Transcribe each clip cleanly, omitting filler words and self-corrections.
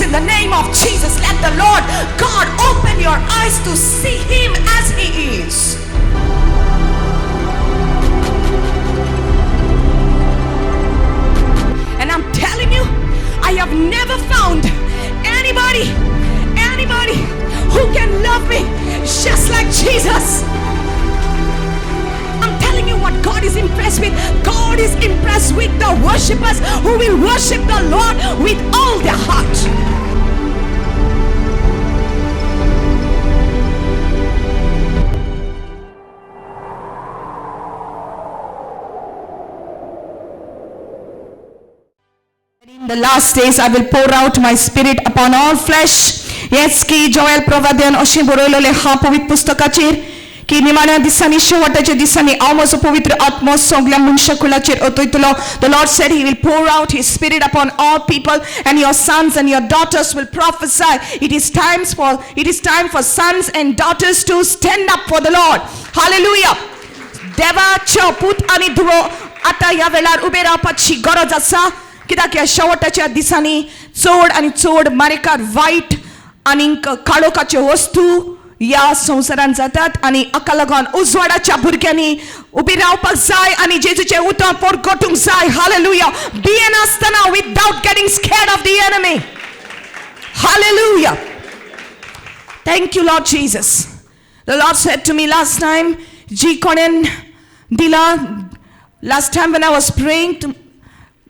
in the name of Jesus. Let the Lord God open your eyes to see Him as He is. And I'm telling you, I have never found anybody who can love me just like Jesus. I'm telling you what God is impressed with. God is impressed with the worshippers who will worship the Lord with all their heart. In the last days I will pour out my spirit upon all flesh. Yes, की Joel प्रवादन अशी बरयलेले हा पवित्र पुस्तकाचेर की निमाण्या दिसांनी शेवटाच्या दिसांनी हांव म्हजो पवित्र आत्मो सगळ्या मनशाकुलाचेर ओतयतलो. The Lord said He will pour out His spirit upon all people, and your sons and your daughters will prophesy. It is time for sons and daughters to stand up for the Lord. Hallelujah. देवाचो पूत आनी धुवो आता ह्या वेळार ube रावपाची गरज आसा. कित्याक ह्या शेवटाच्या दिसांनी चड आनी चड मारेकार वायट आनी काळोखाचे वस्तू ह्या संवसारांत जातात आनी हाका लागून उजवाडाच्या भुरग्यांनी उबी रावपाक जाय आनी जेजूचें उतर परगटूंक जाय. Hallelujah. भियेनासतना without getting scared of the enemy. Hallelujah. Thank you, Lord Jesus. The Lord said to me last time, जी कोणेन दिला, last time when I was praying to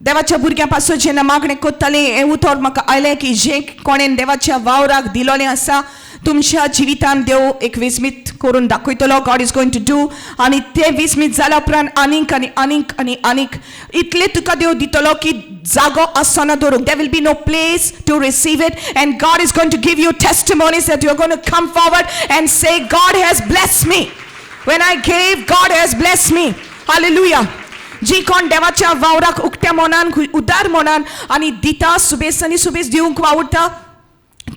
देवाच्या भुरग्यां पासून जेन्ना मागणें कोत्तालें हें उतर म्हाका आयलें की जें कोणेन देवाच्या वावराक दिलोलें आसा तुमच्या जिवितान देव एक विस्मीत करून दाखयतलो. God is going to do. आनी तें विस्मीत जाल्या उपरांत आनीक आनी आनीक आनी आनीक इतलें तुका देव दितलो की जागो आसना दवरूंक. There will be no place to receive it, and God is going to give you testimonies that you are going to come forward and say God has blessed me. When I gave, God has blessed me. Hallelujah. जी कोण देवाच्या वावराक उक्त्या मनान उदार मनान आनी दिता, सुबेज आनी सुबेज दिवंक वावुरता,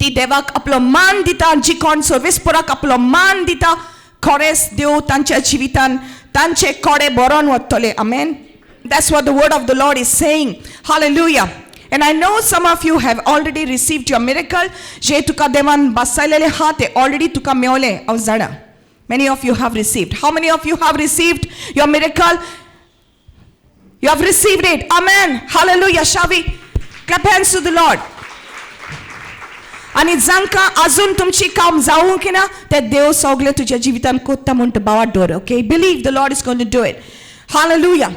ती देवाक आपलो मान दिता. जी कोण सर्वेस्पराक आपलो मान दिता, खरेंच देव तांच्या जिवितान तांचे कोडे बरोवन वतले. आमेन. That's what the word of the Lord is saying. Hallelujah. And I know some of you have already received your miracle. जे तुका देवान बसयलेले हा ते already तुका मेवले. हांव जाणा. Many of you have received. How many of you have received your miracle? You have received it. Amen. Hallelujah. Shall we clap hands to the Lord? आणि जांकां अजून तुमची काम जावंक ना ते देव सगळे तुज्या जिवितान कोत्ता म्हणटा बावा दवर. Okay, believe the Lord is going to do it. Hallelujah.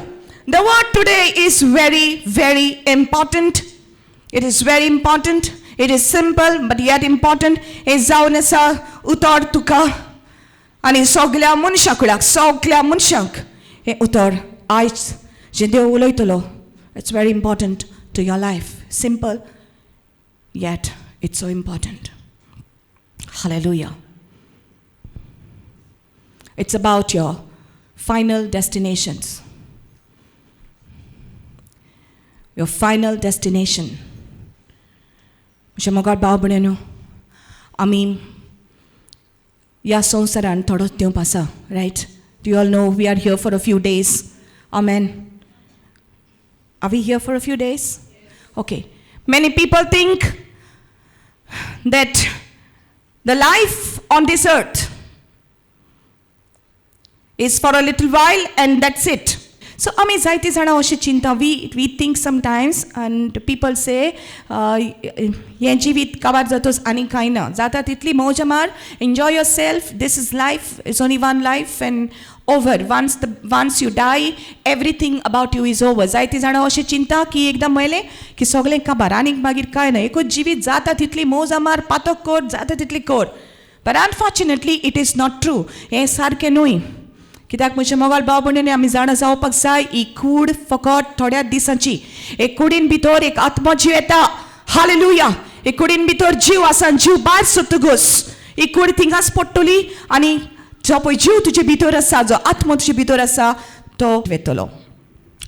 The word today is very, very important. It is very important. It is simple but yet important. हे जावन आसा उतर तुका आनी सगळ्या मनशांक हे उतर आयज जे देव उलयतलो. It's very important to your life. Simple yet it's so important. Hallelujah. It's about your final destinations. Your final destination. Mogar भाव भयणींनो, आमी ह्या संवसारान थोडो तेंप आसा, right? Do you all know we are here for a few days? Amen. Are we here for a few days? Okay. Many people think that the life on this earth is for a little while and that's it. So आमी जायती जाणां अशी चिंता, we think sometimes and people say हें जिवीत काबार जातोच आनी कांय ना, जाता तितली मौज मार, enjoy yourself, this is life, it's only one life and over. Once you die, everything about you is over. जायती जाणां अशी चिंता की एकदां मेलें की सगळें काबार आनीक मागीर कांय ना, एकूच जिवीत, जाता तितली मौज मार, पातक कर, जाता तितली कर. But unfortunately it is not true. हें सारकें न्हय. कित्याक म्हज्या मोगाल भाव भयणींनी आमी जाणा जावपाक जाय, ही कूड फकत थोड्या दिसांची. हे कुडीन भितर एक आत्मो जीव येता. हालेलुया. हे कुडीन भितर जीव आसा, जीव भायर सतगूस ही कूड थिंगाच पडटली आनी जो पळय जीव तुजे भितर आसा, जो आत्मो तुजे भितर आसा तो वेतलो.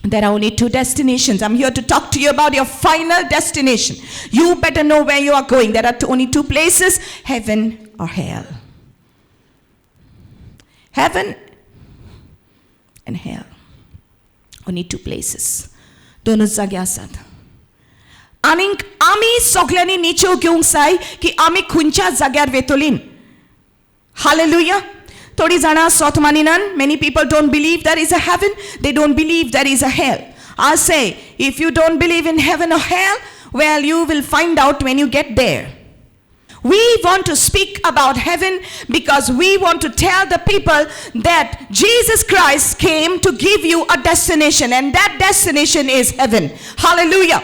There are only two destinations. I'm here to talk to you about your final destination. You better know where you are going. There are only two places, heaven or hell. Heaven and hell. Only two places. दोनच जागे आसात. आनीक आमी सगळ्यांनी निचो घेवंक जाय की आमी खंयच्या जाग्यार वेतलीन. हालेलुया. थोडी जाणां स्वत मानिनान. Many people don't believe there is a heaven. They don't believe there is a hell. I say, if you don't believe in heaven or hell, well, you will find out when you get there. We want to speak about heaven because we want to tell the people that Jesus Christ came to give you a destination, and that destination is heaven. Hallelujah.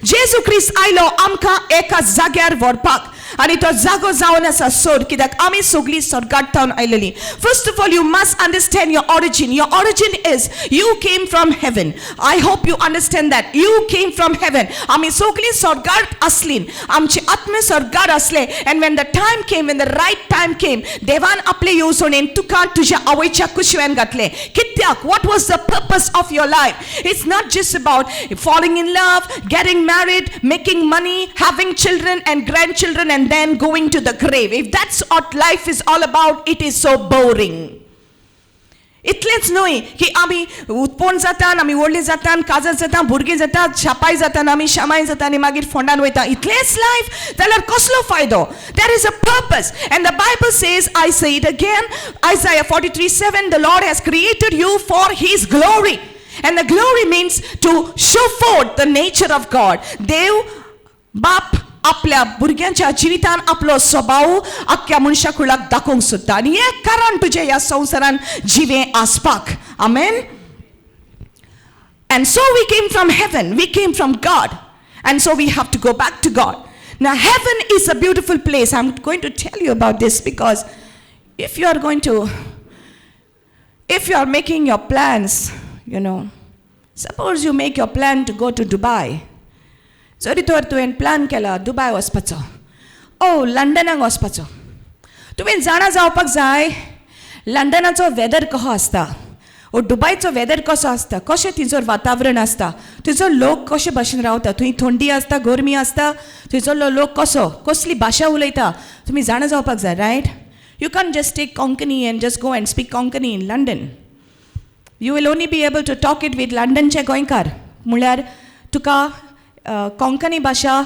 Jesus Christ आयलो आमकां एका जाग्यार व्हरपाक, आनी तो जागो जावन आसा सोड, कित्याक आमी सगळीं स्वर्गांत थावन आयलेलीं. First of all, you must understand your origin. Your origin is you came from heaven. I hope you understand that. You came from heaven. आमी सगळीं स्वर्गांत आसलीं, आमचे आत्मे स्वर्गांत आसले. And when the time came, when the right time came, देवान आपले येवजणेन तुका तुज्या आवयच्या कुशव्यान घातले. कित्याक? What was the purpose of your life? It's not just about falling in love, getting married, making money, having children and grandchildren, and then going to the grave. If that's what life is all about, it is so boring. इतलेंच न्हय की आमी उत्पन्न जाता, आमी व्हडलीं जाता, काजार जाता, भुरगीं जाता, शापाय जाता, आमी शामाय जाता आनी मागीर फोंडान वयता. इतलेंच लायफ जाल्यार कसलो फायदो? There is a purpose, and the Bible says, I say it again, Isaiah 43:7, the Lord has created you for his glory. And the glory means to show forth the nature of God. देव बाप आपल्या भुरग्यांच्या जिवितान आपलो स्वभाव आख्या मनशा कुळाक दाखोवंक सोदता, आनी हें कारण तुजें ह्या संवसारान जिवें आसपाक. Amen. And so we came from heaven, we came from God, and so we have to go back to God. Now heaven is a beautiful place. I'm going to tell you about this because if you are making your plans, suppose you make your plan to go to Dubai. जरी तर तुवें plan केला दुबय वचपाचो, लंडनाक वचपाचो, तुवें जाणा जावपाक जाय लंडनाचो weather कसो आसता, दुबयचो वेदर कसो आसता, कशें तिजोर वातावरण आसता, थंयचो लोक कशे भाशेन रावता, थंय थंडी आसता, गरमी आसता, थंयचो लोक कसली भाशा उलयता, तुमी जाणा जावपाक जाय, riot? You can't just take Konkani and just go and speak Konkani in London. You will only be able to talk it with Londonचे गोंयकार. म्हळ्यार तुका कोंकणी भाषा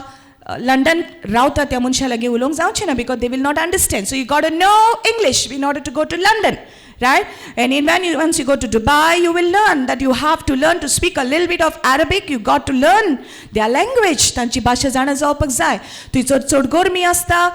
लंडन रावता त्या मनशा लागीं उलोवंक जावचें ना, because they will not understand. So you got to know English in order to go to London, right? And once you go to Dubai, you will learn that you have to learn to speak a little bit of Arabic. You got to learn their language. तांची भाशा जाणा जावपाक जाय. थंयसर चड गरमी आसता,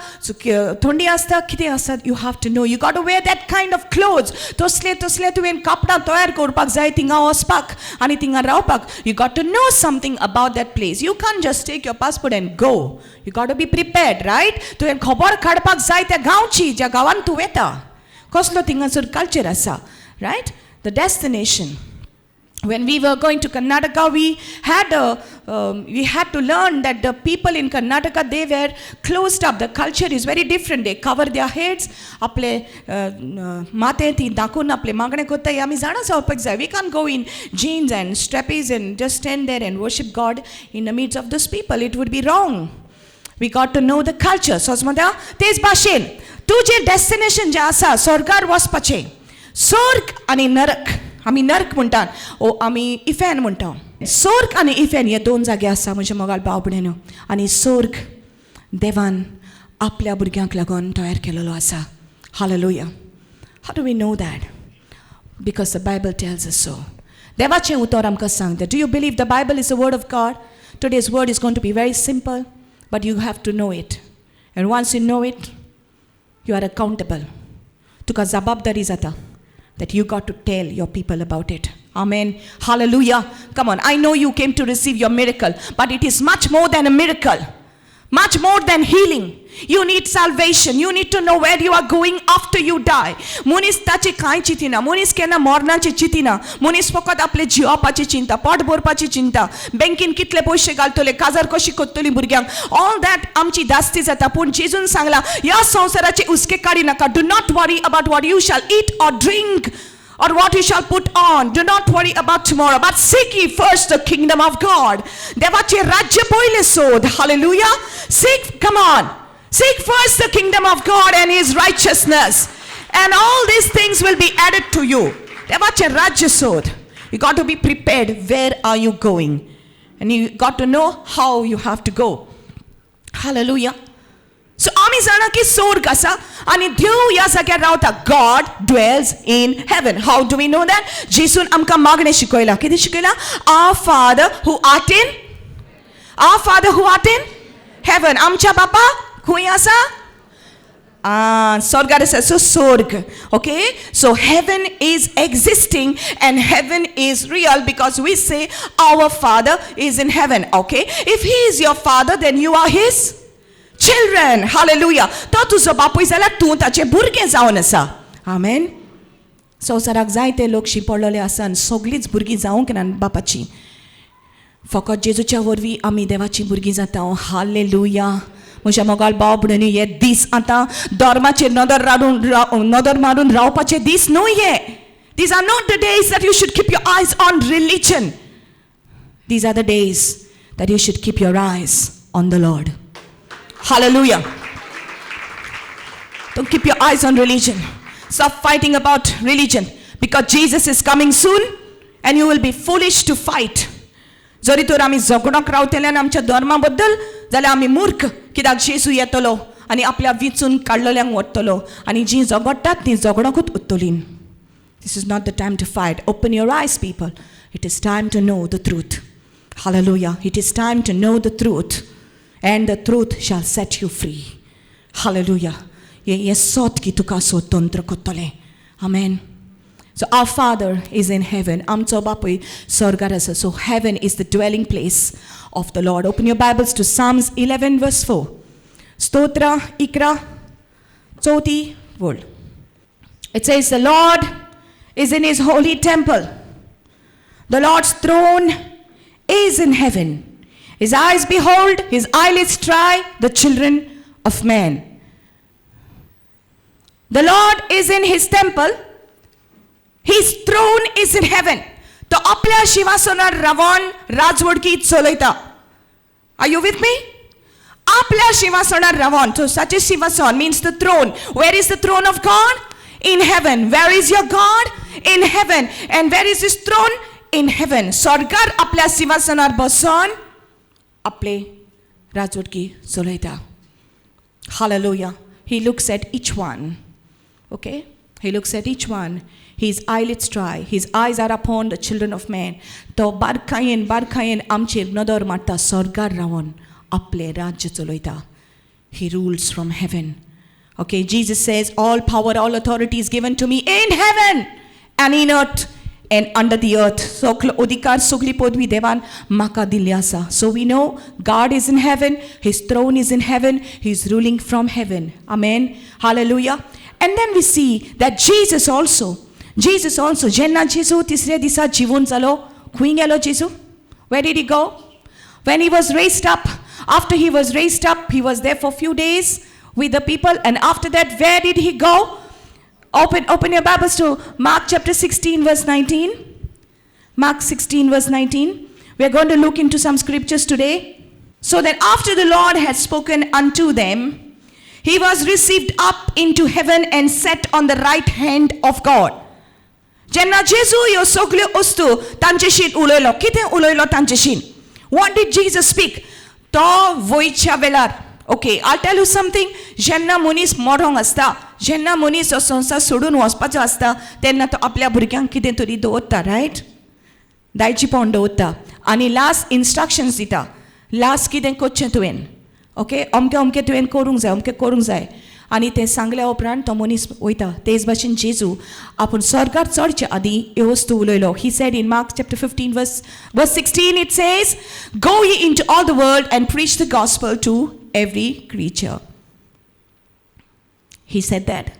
थंडी आसता, कितें आसता, you have to know. You got to wear that kind of clothes. तसले तुवें कापडां तयार करपाक जाय थिंगा वचपाक आनी थिंगा रावपाक. You got to know something about that place. You can't just take your passport and go. You got to be prepared, right? तुवें खबर काडपाक जाय त्या गांवची, ज्या गांवान तूं वेता. कसलो थिंगासर कल्चर आसा, right? The destination. When we were going to Karnataka, we had to learn that the people in Karnataka, they were closed up. The culture is very different. They cover their heads. आपले माथे ती दाखवून आपले मागणे कोत्ताय आमी जाणा जावपाक जाय. We can't go in jeans and strappies and just stand there and worship God in the midst of those people. It would be wrong. We got to know the culture. So समजा तेच भाशेन तुजें destination जें आसा स्वर्गार वचपाचें. स्वर्ग आनी नरक, आमी नरक म्हणटा आमी इफेन म्हणटा. स्वर्ग आनी इफेन हे दोन जागे आसा म्हज्या मोगाळ भाव भयणीनो. आनी स्वर्ग देवान आपल्या भुरग्यांक लागून तयार केलेलो आसा. Hallelujah. How do we know that? Because the Bible tells us so. देवाचें उतर आमकां सांगता. Do you believe the Bible is the word of God? Today's word is going to be very simple, but you have to know it. And once you know it, you are accountable. तुका जबाबदारी जाता that you got to tell your people about it. Amen. Hallelujah. Come on. I know you came to receive your miracle, but it is much more than a miracle. Much more than healing. You need salvation. You need to know where you are going after you die. Munis tachi kai chitina. Munis kena mornachi chitina. Munis फकत आपले जिवापाची चिंता, pot भरपाची चिंता, बँकेन कितले पयशे घालतले, काजार कशी कोत्तली भुरग्यांक. All that आमची दास्ती जाता. पूण जेजून सांगला, ह्या संवसाराचे उस्के काडी नाका. Do not worry about what you shall eat or drink, or what you shall put on. Do not worry about tomorrow, but seek ye first the kingdom of God. देवाचे राज्य पहिले सोद. Hallelujah. Come on. Seek first the kingdom of God and his righteousness, and all these things will be added to you. देवाचे राज्य सोद. You got to be prepared. Where are you going? and you got to know how you have to go. Hallelujah. So आम्ही जाणा की स्वर्ग आसा आणि देव ह्या जाग्यार रावता. God dwells in heaven. How do we know that? जेसून आमकां मागणें शिकयलां. कितें शिकयलां? Our Father who art in, our Father who art in heaven. आमच्या बापा खंय आसा? स्वर्गार आसा. So स्वर्ग. Okay? So heaven is existing and heaven is real because we say our Father is in heaven. Okay? If he is your father, then you are his children. Hallelujah. तो तुजो बापूय जाल्यार तूं ताचें भुरगें जावन आसा. आमेन. संवसाराक जायते लोक शिंपडलेले आसा आनी सगळींच भुरगीं जावंक ना बापाची. फकत जेजूच्या वरवीं आमी देवाची भुरगीं जाता. हालेलुया. म्हज्या मोगाल भाव भयणी, हे दीस आतां धर्माचेर नदर मारून रावपाचे दीस न्हय हे. These are not the days that you should keep your eyes on religion. These are the days that you should keep your eyes on the Lord. Hallelujah. Don't keep your eyes on religion. Stop fighting about religion because Jesus is coming soon and you will be foolish to fight. जरी तर आमी झगडोंक रावतले आमच्या धर्मा बद्दल जाल्यार आमी मूर्ख, कित्याक जेजू येतलो आनी आपल्या विचून काडलेल्यांक व्हरतलो आनी जीं झगडटात तीं झगडोंकूच उत्तलीं. This is not the time to fight. Open your eyes, people. It is time to know the truth. Hallelujah. It is time to know the truth. And the truth shall set you free. Hallelujah. Ye sot ki tuka swatantr kottale. Amen. So our Father is in heaven. Amcho bapuy swargar asa. So heaven is the dwelling place of the Lord. Open your Bibles to Psalms 11 verse 4. Stotra ikra choti word. It says the Lord is in his holy temple. The Lord's throne is in heaven. His eyes behold, his eyelids try the children of man. The Lord is in his temple. His throne is in heaven. तो आपल्या शिवासनार रावन राजवडकी चलयता. Are you with me? आपल्या शिवासनार Ravan. So such a शिवासन means the throne. Where is the throne of God? In heaven. Where is your God? In heaven. And where is his throne? In heaven. स्वर्गार आपल्या शिवासनार बसून आपले राजवडकी चलयता. Hallelujah. He looks at each one. Okay? He looks at each one. His eyelids try. His eyes are upon the children of man. तो बारकायेन आमचेर नदर मारता स्वर्गार रावन आपले राज्य चलयता. He rules from heaven. Okay, Jesus says, all power, all authority is given to me in heaven and in earth and under the earth. Soklo odikar sogli podvi devan maka dilyasa. So we know God is in heaven. His throne is in heaven. He's ruling from heaven. Amen. Hallelujah. And then we see that Jesus also, jenna Jesu tisre disa jivun zalo, khunय गेलो Jesu. Where did he go? When he was raised up, after he was raised up, he was there for a few days with the people, and after that, where did he go? Open your Bibles to Mark chapter 16 verse 19. Mark 16 verse 19. We are going to look into some scriptures today. So that after the Lord had spoken unto them, he was received up into heaven and set on the right hand of God. Jenna Jesu yo sogle ustu tancheshin uloilo. Kite uloilo tancheshin. What did Jesus speak? To voicha velar. Okay, I'll tell you something. Jenna munis morong asta. Jenna munis osonsa sudun waspacho asta. Tenna to apल्या भुरग्यांक कितें तरी दवरता, right? दायची पावन दवरता. आनी last instructions दिता. Last कितें करचें तुवें. ओके, अमकें तुवें करूंक जाय. आनी तें सांगल्या उपरांत तो मनीस वयता. तेच भाशेन जेजू आपूण स्वर्गार चडचे आदीं ह्यो वस्तू उलयलो. He said in Mark chapter 15 verse 16 it says, go ye into all the world and preach the gospel to every creature. He said that.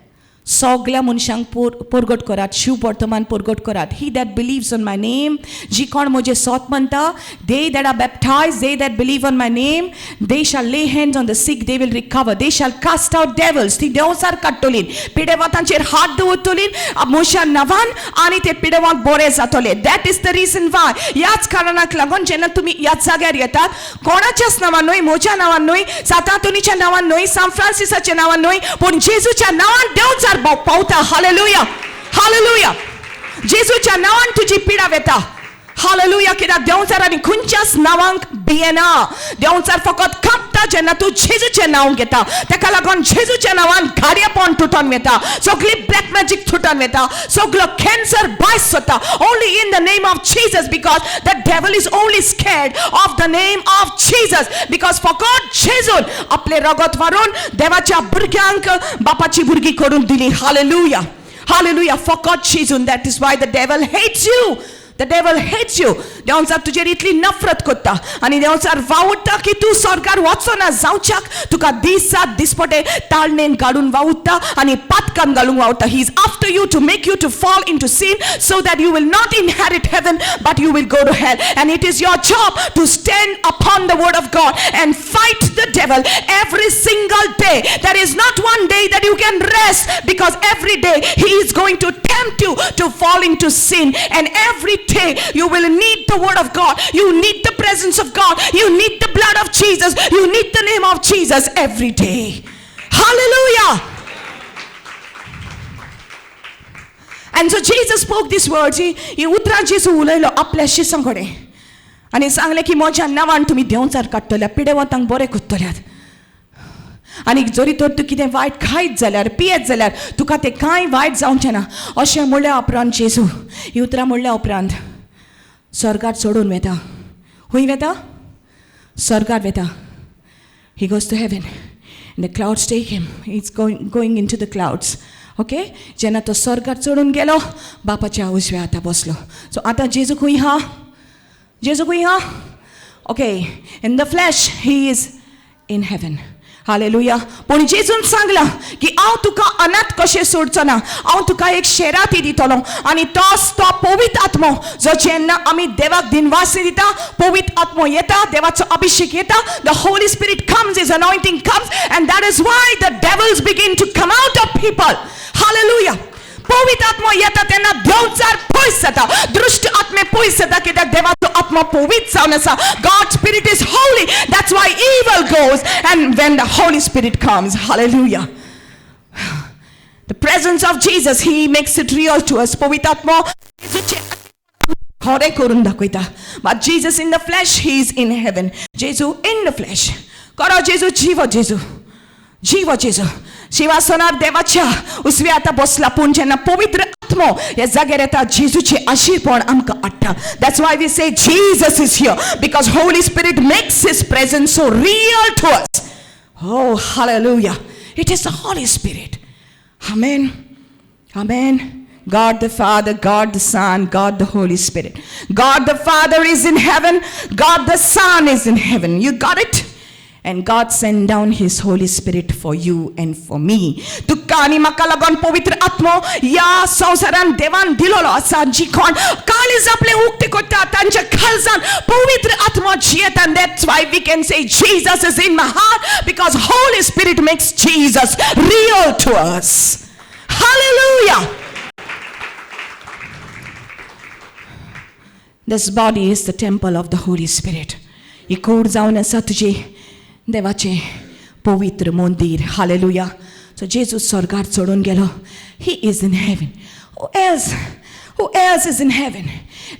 सगळ्या मनशांक परगट करात, शिव वर्तमान परगट करात. He that believes on my name, जी कोण म्हजे सोत म्हणटा, they that are baptized, they that believe on my name, they shall lay hands on the sick, they will recover. They shall cast out devils. ती देवसार काडटलीं. पिडेवातांचेर हात दवरतलीं म्हज्या नांवान आनी ते पिडेवांक बरे जातले. That is the reason why. ह्याच कारणाक लागून जेन्ना तुमी ह्याच जाग्यार येतात, कोणाच्याच नांवान न्हय, म्हज्या नांवान न्हय, सातातोनीच्या नांवान न्हय, सान फ्रांसिसाच्या नांवान न्हय, पूण जेजूच्या नांवान देवचार पावता. Hallelujah, hallelujah. जेजूच्या नांवान तुजी पिडा वेता. हालेलुया. कित्याक देंवचार आनी खंयच्याच नांवांक भियेना. देंवचार फकत कांपता जेन्ना तूं जेजूचें नांव घेता. तेका लागून जेजूच्या नांवान गाडयेपण तुटून वता. सगळी ब्लॅक मॅजिक तुटून वता. सगळो कॅन्सर भायर सरता. Only in the name of Jesus, because the devil is only scared of the name of Jesus. Because फकत जेजून आपले रगत व्हारून देवाच्या भुरग्यांक बापाची भुरगीं करून दिली. हालेलुया. Hallelujah. Faqat जेजून. That is why the devil hates you. The devil hates you. देंवचार तुजेर इतली नफरत करता आनी देंवचार वावुरता की तूं स्वर्गार वचोना जावच्याक. तुका दिसात दिसपटे ताळणेन काडून वावुरता आनी पातकान घालूंक वावुरता. He is after you to make you to fall into sin so that you will not inherit heaven but you will go to hell. And it is your job to stand upon the word of God and fight the devil every single day. There is not one day that you can rest, because every day he is going to tempt you to fall into sin. And every day you will need the word of God. You need the presence of God. You need the blood of Jesus. You need the name of Jesus every day. Hallelujah. And so Jesus spoke these words. He उतरां जेजू उलयलो आपल्या शिसां कडेन आनी सांगलें की म्हज्या नांवान तुमी देंवचार काडटल्या, पिडे वतांक बरें करतल्यात. आनी जरी तर तूं कितें वायट खायत जाल्यार पियेत जाल्यार तुका तें कांय वायट जावचें ना. अशें म्हणल्या उपरांत जेजू ही उतरां म्हणल्या उपरांत स्वर्गार चडून वता. खंय वता? स्वर्गार वता. He goes to heaven. And the clouds take him. He's going into the clouds. Okay? जेन्ना तो स्वर्गार चडून गेलो बापाच्या उजव्या हाता बसलो. सो आतां जेजू खंय हा? जेजू खंय हा? Okay. In the flesh he is in heaven. Hallelujah. पूण जेजून सांगला की हांव तुका अनाथ कशें सोडचो ना. हांव तुका एक शेराती दितलो आनी तोच तो पवित्र आत्मो जो जेन्ना आमी देवाक दिनवासी दिता, पवित्र आत्मो येता, देवाचो अभिषेक येता. The Holy Spirit comes, His anointing comes, and that is why the devils begin to come out of people. Hallelujah. पवित्र आत्मो येता तेन्ना देंवचार पयस जाता. दुष्ट आत्मे पयस जाता कित्याक देवाचो आत्मा पवित्र जावन आसा. God's spirit is holy. That's why evil goes. And when the Holy Spirit comes, hallelujah, the presence of Jesus, He makes it real to us. पवित्र आत्मा खरें करून दाखयता. But Jesus in the flesh, He is in heaven. Jeju in the flesh. करो जेजू, जीव जेजू, जीव जेजू. शिवासनार देवाच्या उजव्या हाता बसला. पूण जेन्ना पवित्र आत्मो ह्या जाग्यार येता जेजूचे आशीर्वाद आमकां हाडटा. That's why we say Jesus is here, because Holy Spirit makes His presence so real to us. Oh, hallelujah. It is the Holy Spirit. Amen. Amen. God the Father, God the Son, God the Holy Spirit. God the Father is in heaven. God the Son is in heaven. You got it? And God sent down His Holy Spirit for you and for me. तुका आनी म्हाका लागून पवित्र आत्मो ह्या संवसारान देवान दिलोलो आसा. जी कोण काळीज आपले उक्ते करता तांच्या काळजान पवित्र आत्मो जियेता. And that's why we can say Jesus is in my heart, because Holy Spirit makes Jesus real to us. Hallelujah. This body is the temple of the Holy Spirit. ही कूड जावन आसा तुजी देवाचे पवित्र मंदिर. हालेलुया. सो जेजू स्वर्गार चडून गेलो. He is in heaven. Who else is in heaven?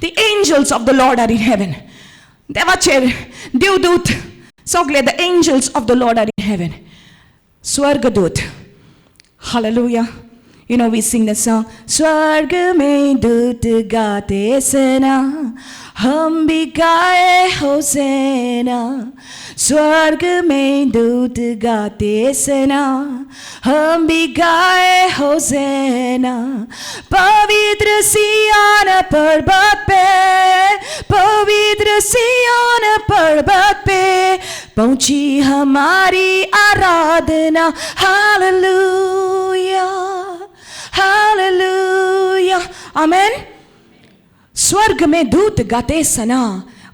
The angels of the Lord are in heaven. देवाचे देवदूत सगळे, the angels of the Lord are in heaven. स्वर्गदूत. Hallelujah. You know, we sing the song, स्वर्ग में दूत गाते सेना, हम भी गाए होसेना. स्वर्ग में दूत गाते सेना, हम भी गाए होसेना. पवित्र सिय्योन पर्वत पे, पवित्र सिय्योन पर्वत पे पहुंची हमारी आराधना. Hallelujah, hallelujah. आमेन. स्वर्ग में दूत गाते सना,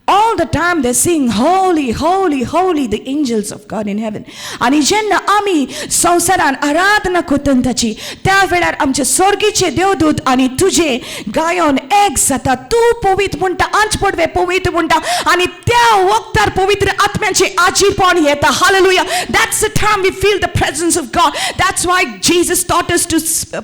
All the time they sing, holy, holy, holy, the angels of God in heaven. आणि जेन्ना आमी संवसारान आराधना करतात ताची, त्या वेळार आमचे स्वर्गीचे देवदूत आणि तुझे गायन एक जाता. तू पवित्र म्हणटा, आंच पडवे पवित्र म्हणटा, आणि त्या वक्तार पवित्र आत्म्याचे आजीरपण येता. Hallelujah. That's the time we feel the presence of God. That's why Jesus taught us to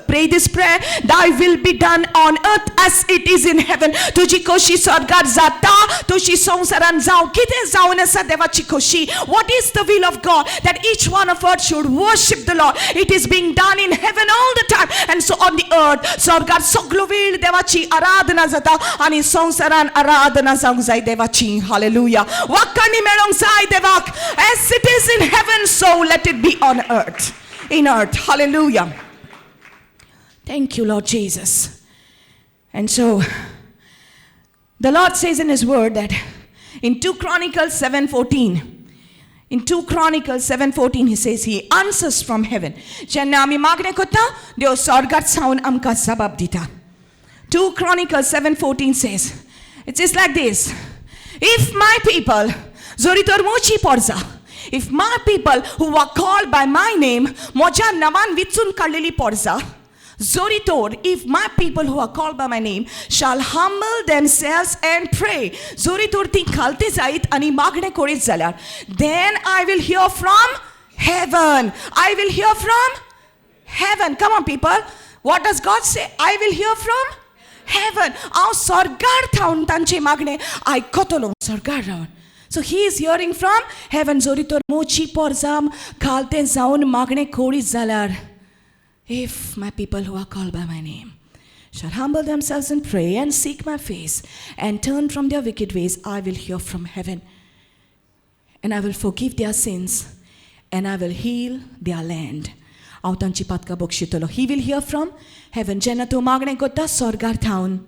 pray this prayer. Thy will be done on earth as it is in heaven. तुझी खोशी स्वर्गात जाता, तुझी संसारान जाऊ. कितें जावन आसा देवाची खोशी? What is the will of God? That each one of us should worship the Lord. It is being done in heaven all the time, and so on the earth. स्वर्गात सगळो वेळ देवाची आराधना जाता आणि संसारान आराधना जावंक जाय देवाची. Hallelujah. वाक्कांनी मेळोंक जाय देवाक. As it is in heaven, so let it be on earth. In earth. Hallelujah. Thank you, Lord Jesus. And so the Lord says in his word that in 2 Chronicles 7:14, in 2 Chronicles 7:14 he says he answers from heaven. जेन्ना आमी मागणें करता, देव स्वर्गांत सावन आमकां जबाब दिता. 2 Chronicles 7:14 says, it says like this: if my people, जोरी तोर मोची पोरजा, if my people who are called by my name, म्हज्या नांवान विचून काडलेली पोरजा, Zoritor, if my people who are called by my name shall humble themselves and pray. Zoritor ti khalte zait ani magne korit zalar. Then I will hear from heaven. I will hear from heaven. Come on, people. What does God say? I will hear from heaven. Our sargar thaun tanche magne aikotolo sargar raun. So he is hearing from heaven. Zoritor mochi porzam khalte zaun magne korit zalar. If my people who are called by my name shall humble themselves and pray and seek my face and turn from their wicked ways, I will hear from heaven and I will forgive their sins and I will heal their land. Autanchi patka bokshitolo. He will hear from heaven. Jenna tu magne kota sorgar thaun.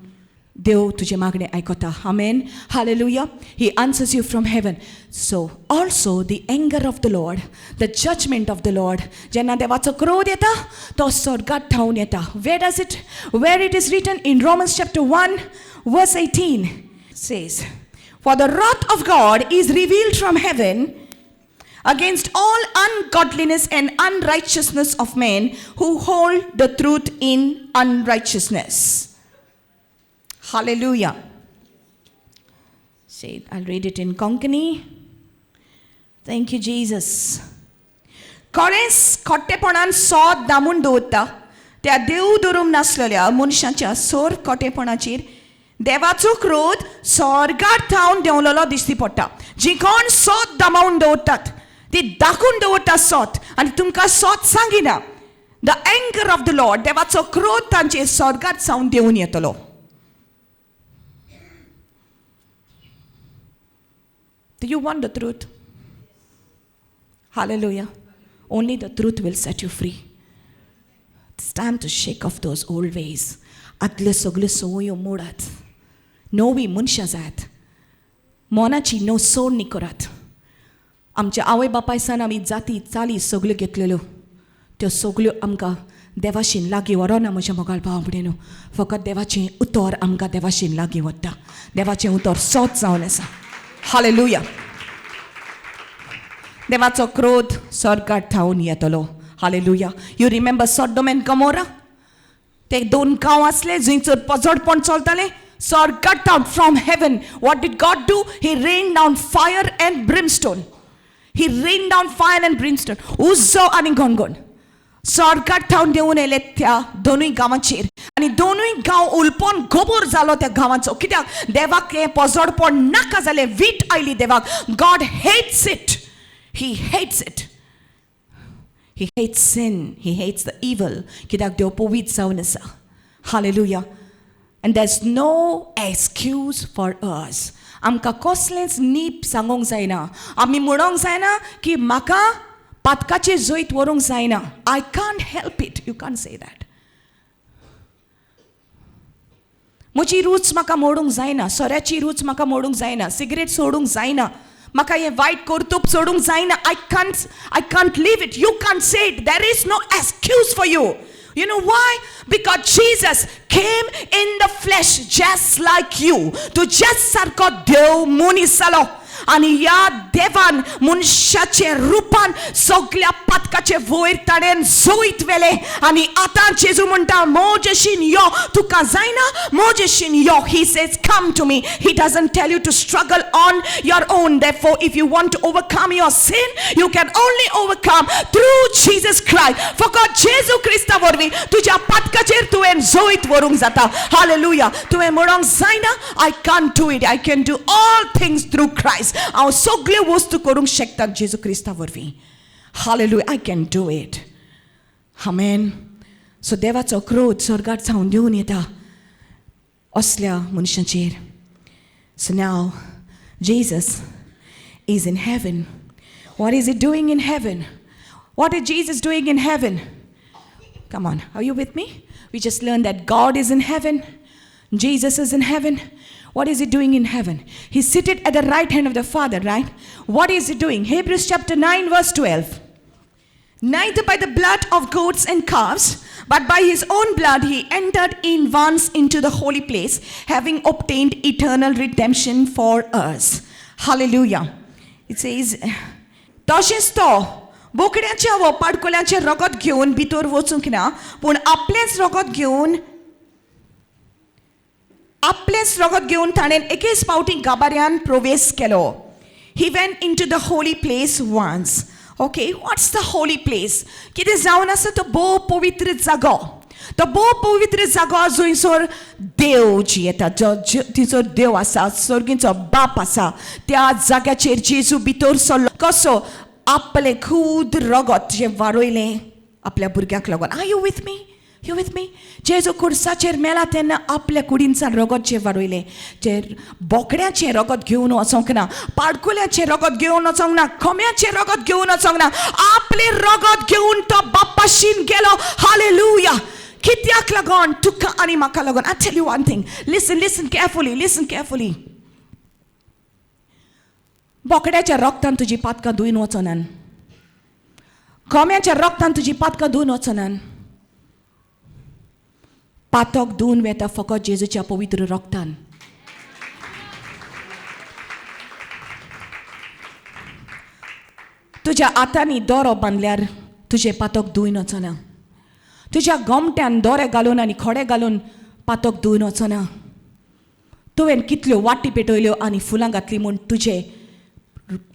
Deo tuje magne aikota. Amen. Hallelujah. He answers you from heaven. So also the anger of the Lord, the judgment of the Lord. Jenna devacho krodh yeta to sorgat thaun yeta. Where it is written in Romans chapter 1 verse 18 says, for the wrath of God is revealed from heaven against all ungodliness and unrighteousness of men who hold the truth in unrighteousness. Hallelujah. Say, I'll read it in Konkani. Thank you, Jesus. Kores खोटेपणान सोद दामून दवरता त्या देव धरून नासलेल्या मनशाच्या सोर खोटेपणाचेर देवाचो क्रोध स्वर्गार थावन देंवलेलो दिश्टी पडटा. जी कोण सोद दामावून दवरतात ती दाखून दवरता सोद आनी तुमकां सोद सांगिना. The anger of the Lord, देवाचो क्रोध तांचेर स्वर्गार सावन देंवन येतलो. Do you want the truth? Hallelujah. Only the truth will set you free. It's time to shake off those old ways. Adle sogle soyo modat. Nowi munsha zat. Monachi no son nikorat. Amche आवय बापाय सान आमी जाती चाली सगल्यो घेतलेल्यो. त्यो सगल्यो आमकां देवाशीन लागीं व्हरोना म्हज्या मोगाळ भाव भयणीनो. फकत देवाचें उतर आमकां देवाशीन लागीं व्हरता. देवाचें उतर सोत जावन आसा. Hallelujah. देवाचो क्रोध स्वर्गार थावन येतलो. Hallelujah. You remember Sodom and Gomorrah? ते दोन गांव आसले जंयसर पजडपण चलतालें. स्वर्गार थावन from heaven. What did God do? He rained down fire and brimstone. He rained down fire and brimstone. उज्जो आनी गणगण. स्वर्गार थावन देंवन येले त्या दोनूय गांवांचेर. आनी दोनूय गांव उलपन गोबोर जालो त्या गांवांचो. कित्याक देवाक हें पजडपण नाका जालें. वीट आयली देवाक. God hates it. He hates it. He hates sin. He hates the evil. कित्याक देव पवित्र जावन आसा. Hallelujah. And there's no excuse for us. आमकां कसलेंच नीप सांगोंक जायना. आमी म्हणोंक जायना की म्हाका पातकाचेर जैत व्हरूंक जायना. I can't help it. You can't say that. म्हजी रूच म्हाका मोडूंक जायना. सोऱ्याची रूच म्हाका मोडूंक जायना. सिगरेट सोडूंक जायना. म्हाका हें वायट कर्तूब सोडूंक जायना. I can't leave it. You can't say it. There is no excuse for you. You know why? Because Jesus came in the flesh just like you. तुझ्यासारखो देव मनीस जालो आणि या देवान मनशाचे रूपान सगळ्या पातकाचे वयर ताणेन जोईत वेले आणि आता जेजू म्हणटा मोजेशीन यो तुका जायना मोजेशीन यो. He says come to me. He doesn't tell you to struggle on your own. Therefore if you want to overcome your sin, you can only overcome through Jesus Christ. फकत जेजू क्रिस्ता वरवीं तुझ्या पातकाचेर तुवें जोईत वरूंक जाता. Hallelujah. तुवें म्हणोंक जायना I can't do it. I can do all things through Christ. हांव सगळ्यो वस्तू करूंक शकता जेजू क्रिस्ता वरवीं. Hallelujah. I can do it. Amen. So देवाचो क्रोध स्वर्गांत सावन देऊन येता असल्या मनशांचेर. So now Jesus is in heaven. What is he doing in heaven? What is Jesus doing in heaven? Come on, are you with me? We just learned that God is in heaven. Jesus is in heaven. What is he doing in heaven? He's seated at the right hand of the Father, right? What is he doing? Hebrews chapter 9 verse 12. Neither by the blood of goats and calves, but by his own blood he entered in once into the holy place, having obtained eternal redemption for us. Hallelujah. It says, तशेंच तो बोकड्याच्या व पाडकोल्याचे रगत घेवन भितर वचूंक ना, पूण आपलेंच रगत घेवन ताणें एकेच फावटी गाभाऱ्यान प्रवेश केलो. He went into the holy place once. Okay, what's the holy place? कितें जावन आसा तो भोव पवित्र जागो. तो भोव पवित्र जागो जंयसर देव जी येता, थंयसर देव आसा, सर्गीचो बाप आसा. त्या जाग्याचेर जेजू भितर सरलो. कसो? आपले खूद रगत जे वारोयलें आपल्या भुरग्याक लागून. Are you with me? You with me? जेजू खुर्साचेर मेला तेन्ना आपल्या कुडींचान रगत जे वारोयलें. जे बोकड्याचें रगत घेवन वचोंक ना, पाडकुल्याचें रगत घेवन वचोंक ना, कोंब्याचें रगत घेवन वचोंक ना. आपलें रगत घेवन तो बापाशीन गेलो. हालेलुया. कित्याक लागोन? तुका आनी म्हाका लागोन. I tell you one thing. Listen carefully. बोकड्याच्या रगतान तुजी पातकां धुवन वचोनान. कोंब्याच्या रगतान तुजी पातकां धुवन वचोनान. पातक धुवन वेता फकत जेजूच्या पवित्र रगतान. तुज्या हातांनी दोरो बांदल्यार तुजें पातक धुवन वचना. तुज्या गोमट्यान दोरे घालून आनी खोडे घालून पातक धुवन वचना. तुवें कितल्यो वाटी पेटयल्यो आनी फुलां घातलीं म्हूण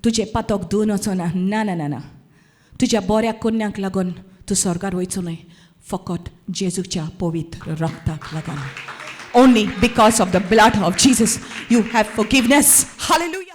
तुजें पातक धुवन वचना. ना. तुज्या बऱ्या कन्याक लागून तूं स्वर्गार वयचो न्हय, फकत जेजूच्या पवित्र रगताक लागून. Only because of the blood of Jesus you have forgiveness. Hallelujah.